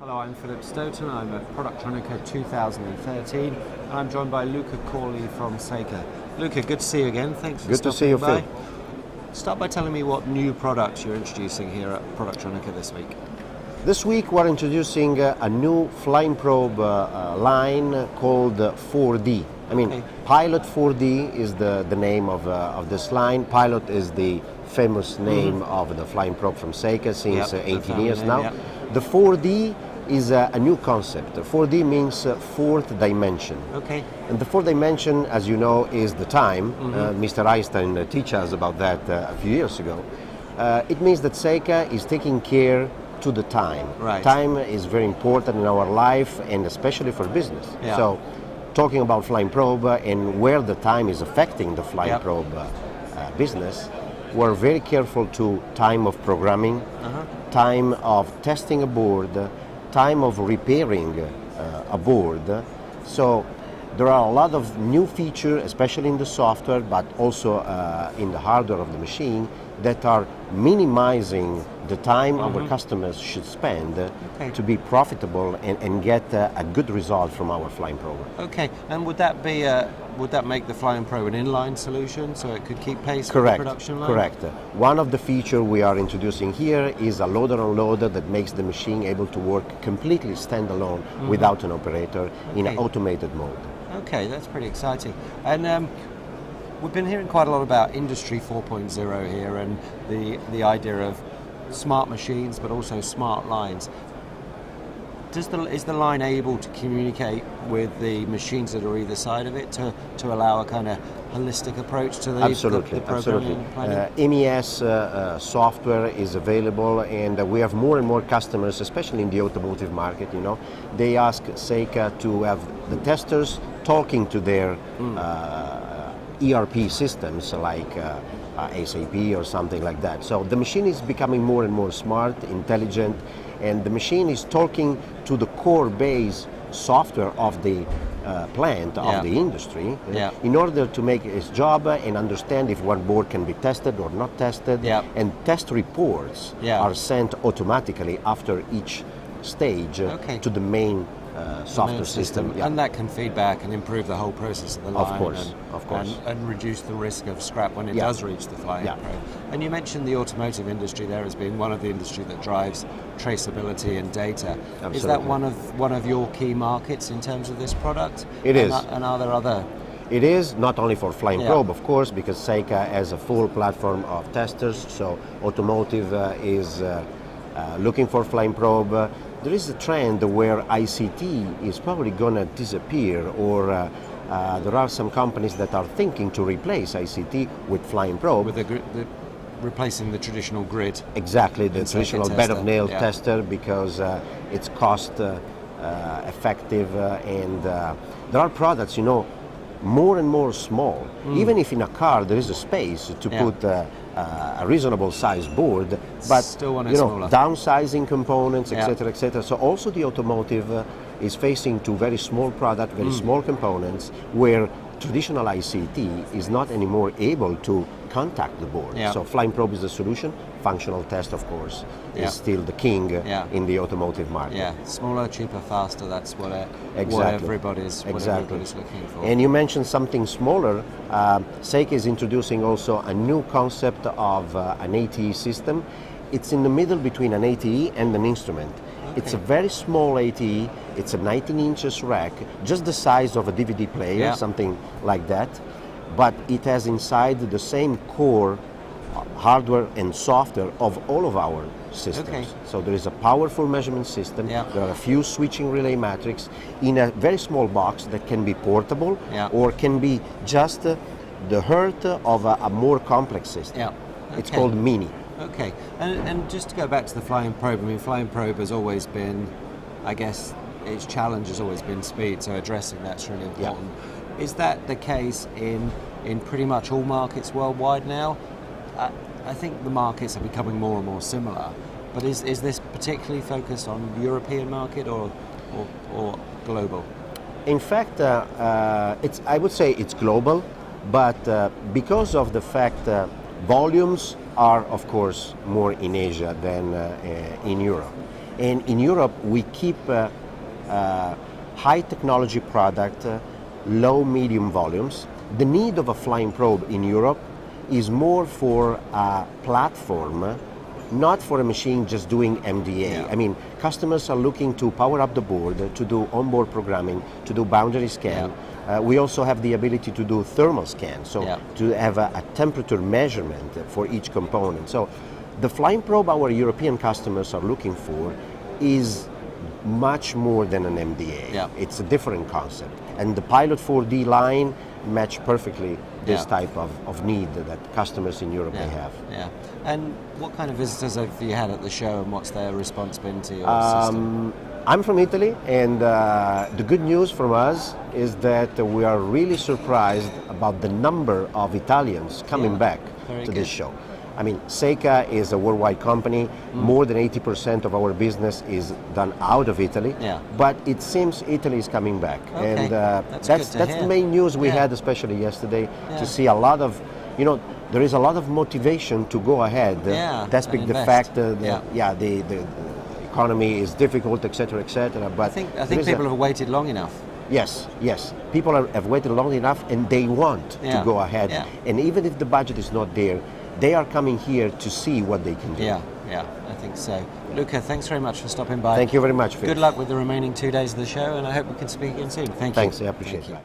Hello, I'm Philip Stoughton. I'm at Productronica 2013, and I'm joined by Luca Corli from Seica. Luca, good to see you again. Thanks for stopping by. Good to see you, Phil. Start by telling me what new products you're introducing here at Productronica this week. This week we're introducing a new flying probe line called 4D. Pilot 4D is the name of this line. Pilot is the famous name of the flying probe from Seica since 18 years now. Yep. The 4D is a new concept. 4D means fourth dimension. Okay. And the fourth dimension, as you know, is the time. Mr. Einstein taught us about that a few years ago. It means that Seica is taking care to the time. Right. Time is very important in our life and especially for business. Yeah. So, talking about flying probe and where the time is affecting the flying probe business, we're very careful to time of programming, time of testing a board, time of repairing a board. So there are a lot of new features, especially in the software, but also in the hardware of the machine, that are minimizing the time our customers should spend to be profitable and get a good result from our flying probe. Okay, and would that make the flying probe an inline solution so it could keep pace with the production line? Correct. One of the features we are introducing here is a loader-unloader that makes the machine able to work completely standalone without an operator in an automated mode. Okay, that's pretty exciting. And we've been hearing quite a lot about Industry 4.0 here and the idea of smart machines but also smart lines. Is the line able to communicate with the machines that are either side of it to allow a kind of holistic approach to the programming and planning? MES software is available, and we have more and more customers, especially in the automotive market. They ask Seica to have the testers talking to their ERP systems like SAP or something like that. So the machine is becoming more and more smart, intelligent, and the machine is talking to the core base software of the plant, of the industry, in order to make its job and understand if one board can be tested or not tested. And test reports are sent automatically after each stage to the main software system. And that can feed back and improve the whole process of the line. Of course. And reduce the risk of scrap when it does reach the flying probe. And you mentioned the automotive industry there as being one of the industry that drives traceability and data. Absolutely. Is that one of your key markets in terms of this product? It is. And are there other? It is, not only for flying probe, of course, because Seica has a full platform of testers, so automotive is looking for flying probe. There is a trend where ICT is probably going to disappear, or there are some companies that are thinking to replace ICT with flying probe. With replacing the traditional grid. Exactly, the traditional bed of nail tester, because it's cost effective, and there are products, more and more small. Even if in a car there is a space to put a reasonable size board, but still want it smaller. Downsizing components, etc., etc. So also the automotive is facing to very small product, very small components, where traditional ICT is not anymore able to contact the board. So flying probe is the solution. Functional test, of course, is still the king in the automotive market. Smaller, cheaper, faster, that's what everybody's looking for. And you mentioned something smaller. Seica is introducing also a new concept of an ATE system. It's in the middle between an ATE and an instrument. It's a very small ATE. It's a 19 inches rack, just the size of a DVD player, something like that. But it has inside the same core hardware and software of all of our systems. So there is a powerful measurement system. There are a few switching relay matrix in a very small box that can be portable or can be just the heart of a more complex system. It's called Mini. Okay, and just to go back to the flying probe, flying probe has always been, I guess, its challenge has always been speed, so addressing that's really important. Is that the case in pretty much all markets worldwide now? I think the markets are becoming more and more similar, but is this particularly focused on the European market or global? In fact, I would say it's global, but because of the fact volumes are, of course, more in Asia than in Europe. And in Europe, we keep high technology product, low medium volumes. The need of a flying probe in Europe is more for a platform, not for a machine just doing MDA. Yeah. I mean, customers are looking to power up the board, to do onboard programming, to do boundary scan. We also have the ability to do thermal scan, so to have a temperature measurement for each component. So the flying probe our European customers are looking for is much more than an MDA. Yeah. It's a different concept. And the Pilot 4D line match perfectly this type of need that customers in Europe may have. Yeah. And what kind of visitors have you had at the show, and what's their response been to your system? I'm from Italy, and the good news from us is that we are really surprised about the number of Italians coming back to this show. I mean, Seica is a worldwide company. More than 80% of our business is done out of Italy. But it seems Italy is coming back. Okay. And that's the main news we had, especially yesterday, to see a lot of, there is a lot of motivation to go ahead. Despite the fact that the economy is difficult, etc., etc. But I think people have waited long enough. Yes. People have waited long enough, and they want to go ahead. And even if the budget is not there, they are coming here to see what they can do. Yeah, I think so. Luca, thanks very much for stopping by. Thank you very much, Phil. Good luck with the remaining 2 days of the show, and I hope we can speak again soon. Thank you. Thanks, I appreciate it.